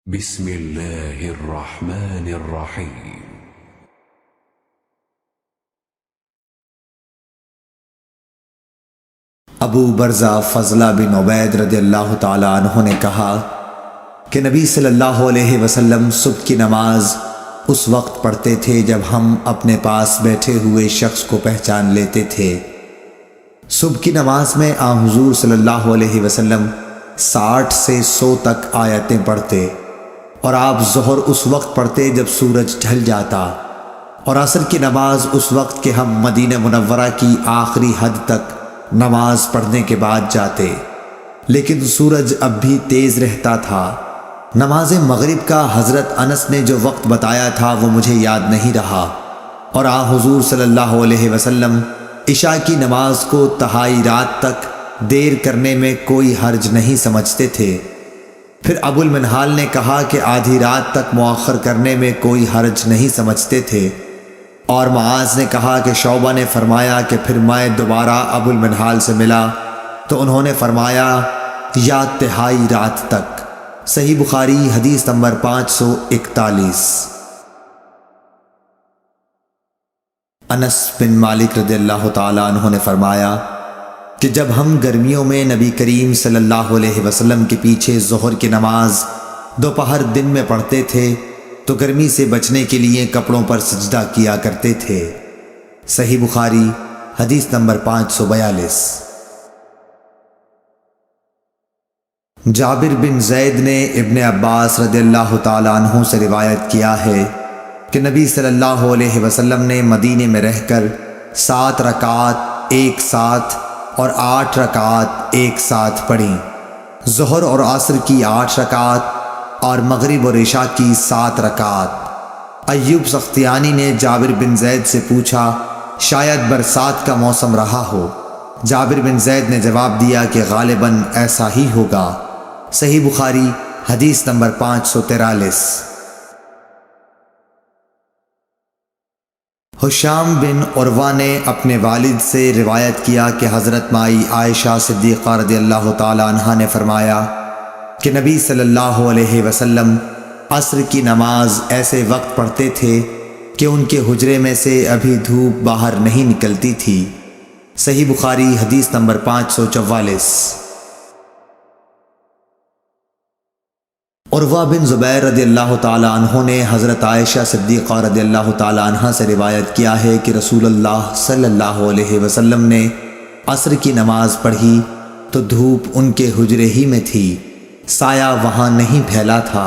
بسم اللہ الرحمن الرحیم۔ ابو برزہ فضلہ بن عبید رضی اللہ تعالیٰ عنہ نے کہا کہ نبی صلی اللہ علیہ وسلم صبح کی نماز اس وقت پڑھتے تھے جب ہم اپنے پاس بیٹھے ہوئے شخص کو پہچان لیتے تھے۔ صبح کی نماز میں حضور صلی اللہ علیہ وسلم 60 سے 100 تک آیتیں پڑھتے، اور آپ ظہر اس وقت پڑھتے جب سورج ڈھل جاتا، اور عصر کی نماز اس وقت کہ ہم مدینہ منورہ کی آخری حد تک نماز پڑھنے کے بعد جاتے، لیکن سورج اب بھی تیز رہتا تھا۔ نماز مغرب کا حضرت انس نے جو وقت بتایا تھا وہ مجھے یاد نہیں رہا، اور حضور صلی اللہ علیہ وسلم عشاء کی نماز کو تہائی رات تک دیر کرنے میں کوئی حرج نہیں سمجھتے تھے۔ پھر ابو المنہال نے کہا کہ آدھی رات تک مؤخر کرنے میں کوئی حرج نہیں سمجھتے تھے، اور معاذ نے کہا کہ شعبہ نے فرمایا کہ پھر میں دوبارہ ابو المنہال سے ملا تو انہوں نے فرمایا یا تہائی رات تک۔ صحیح بخاری حدیث نمبر 541۔ انس بن مالک رضی اللہ تعالیٰ عنہ نے فرمایا کہ جب ہم گرمیوں میں نبی کریم صلی اللہ علیہ وسلم کے پیچھے ظہر کی نماز دوپہر دن میں پڑھتے تھے تو گرمی سے بچنے کے لیے کپڑوں پر سجدہ کیا کرتے تھے۔ صحیح بخاری حدیث نمبر 542۔ جابر بن زید نے ابن عباس رضی اللہ تعالیٰ عنہ سے روایت کیا ہے کہ نبی صلی اللہ علیہ وسلم نے مدینے میں رہ کر 7 رکعات ایک ساتھ اور 8 رکعات ایک ساتھ پڑھیں، ظہر اور عصر کی 8 رکعات اور مغرب اور عشاء کی 7 رکعات۔ ایوب سختیانی نے جابر بن زید سے پوچھا شاید برسات کا موسم رہا ہو۔ جابر بن زید نے جواب دیا کہ غالباً ایسا ہی ہوگا۔ صحیح بخاری حدیث نمبر 543۔ ہشام بن عروہ نے اپنے والد سے روایت کیا کہ حضرت مائی عائشہ صدیقہ رضی اللہ تعالیٰ عنہا نے فرمایا کہ نبی صلی اللہ علیہ وسلم عصر کی نماز ایسے وقت پڑھتے تھے کہ ان کے حجرے میں سے ابھی دھوپ باہر نہیں نکلتی تھی۔ صحیح بخاری حدیث نمبر 544۔ عروہ بن زبیر رضی اللہ تعالیٰ عنہ نے حضرت عائشہ صدیقہ رضی اللہ تعالیٰ عنہ سے روایت کیا ہے کہ رسول اللہ صلی اللہ علیہ وسلم نے عصر کی نماز پڑھی تو دھوپ ان کے حجرے ہی میں تھی، سایہ وہاں نہیں پھیلا تھا۔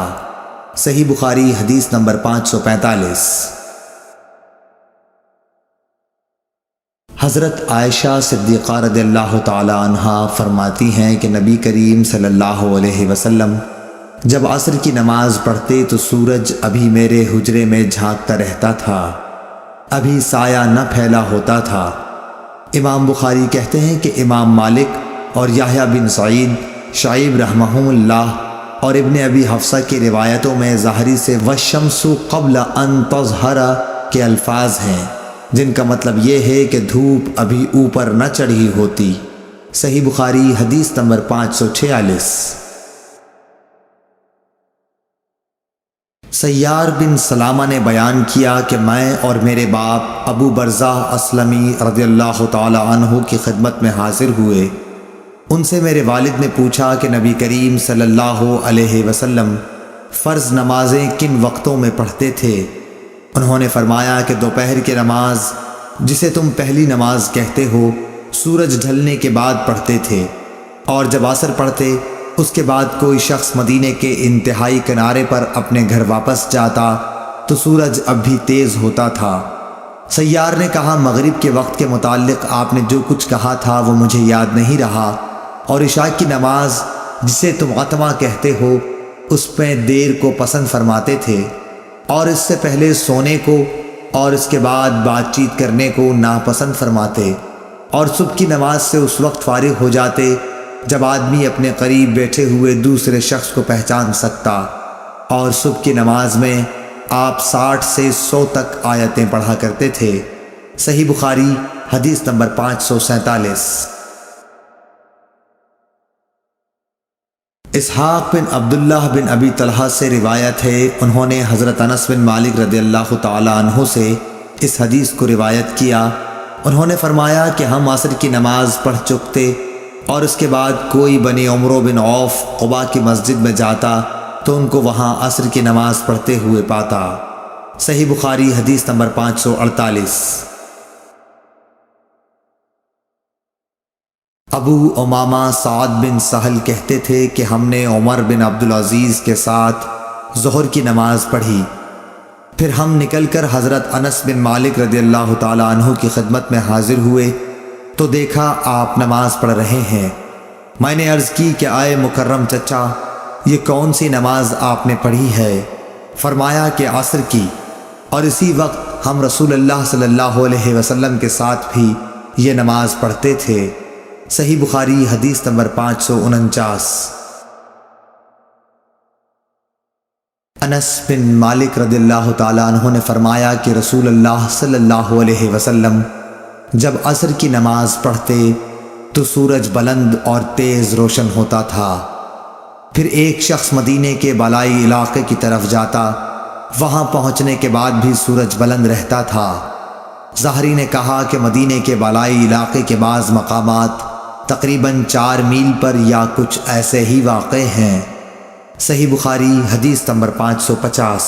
صحیح بخاری حدیث نمبر 545۔ حضرت عائشہ صدیقہ رضی اللہ تعالیٰ عنہ فرماتی ہیں کہ نبی کریم صلی اللہ علیہ وسلم جب عصر کی نماز پڑھتے تو سورج ابھی میرے حجرے میں جھانکتا رہتا تھا، ابھی سایہ نہ پھیلا ہوتا تھا۔ امام بخاری کہتے ہیں کہ امام مالک اور یحییٰ بن سعید شعیب رحمہم اللہ اور ابن ابی حفصہ کی روایتوں میں ظاہری سے والشمس قبل ان تظہر کے الفاظ ہیں، جن کا مطلب یہ ہے کہ دھوپ ابھی اوپر نہ چڑھی ہوتی۔ صحیح بخاری حدیث نمبر 546۔ سیار بن سلامہ نے بیان کیا کہ میں اور میرے باپ ابو برزہ اسلمی رضی اللہ تعالی عنہ کی خدمت میں حاضر ہوئے۔ ان سے میرے والد نے پوچھا کہ نبی کریم صلی اللہ علیہ وسلم فرض نمازیں کن وقتوں میں پڑھتے تھے؟ انہوں نے فرمایا کہ دوپہر کی نماز جسے تم پہلی نماز کہتے ہو سورج ڈھلنے کے بعد پڑھتے تھے، اور جب عصر پڑھتے اس کے بعد کوئی شخص مدینے کے انتہائی کنارے پر اپنے گھر واپس جاتا تو سورج اب بھی تیز ہوتا تھا۔ سیار نے کہا مغرب کے وقت کے متعلق آپ نے جو کچھ کہا تھا وہ مجھے یاد نہیں رہا، اور عشاء کی نماز جسے تم عتمہ کہتے ہو اس میں دیر کو پسند فرماتے تھے، اور اس سے پہلے سونے کو اور اس کے بعد بات چیت کرنے کو ناپسند فرماتے، اور صبح کی نماز سے اس وقت فارغ ہو جاتے جب آدمی اپنے قریب بیٹھے ہوئے دوسرے شخص کو پہچان سکتا، اور صبح کی نماز میں آپ 60 سے 100 تک آیتیں پڑھا کرتے تھے۔ صحیح بخاری حدیث نمبر 547۔ اسحاق بن عبداللہ بن ابی طلحہ سے روایت ہے، انہوں نے حضرت انس بن مالک رضی اللہ تعالی عنہ سے اس حدیث کو روایت کیا۔ انہوں نے فرمایا کہ ہم عصر کی نماز پڑھ چکتے اور اس کے بعد کوئی بنی عمرو بن عوف قباء کی مسجد میں جاتا تو ان کو وہاں عصر کی نماز پڑھتے ہوئے پاتا۔ صحیح بخاری حدیث نمبر 548۔ ابو امامہ سعد بن سہل کہتے تھے کہ ہم نے عمر بن عبدالعزیز کے ساتھ ظہر کی نماز پڑھی، پھر ہم نکل کر حضرت انس بن مالک رضی اللہ تعالی عنہ کی خدمت میں حاضر ہوئے تو دیکھا آپ نماز پڑھ رہے ہیں۔ میں نے عرض کی کہ آئے مکرم چچا، یہ کون سی نماز آپ نے پڑھی ہے؟ فرمایا کہ عصر کی، اور اسی وقت ہم رسول اللہ صلی اللہ علیہ وسلم کے ساتھ بھی یہ نماز پڑھتے تھے۔ صحیح بخاری حدیث نمبر 549۔ انس بن مالک رضی اللہ تعالی عنہ نے فرمایا کہ رسول اللہ صلی اللہ علیہ وسلم جب عصر کی نماز پڑھتے تو سورج بلند اور تیز روشن ہوتا تھا، پھر ایک شخص مدینے کے بالائی علاقے کی طرف جاتا، وہاں پہنچنے کے بعد بھی سورج بلند رہتا تھا۔ ظاہری نے کہا کہ مدینے کے بالائی علاقے کے بعض مقامات تقریباً 4 میل پر یا کچھ ایسے ہی واقع ہیں۔ صحیح بخاری حدیث نمبر 550۔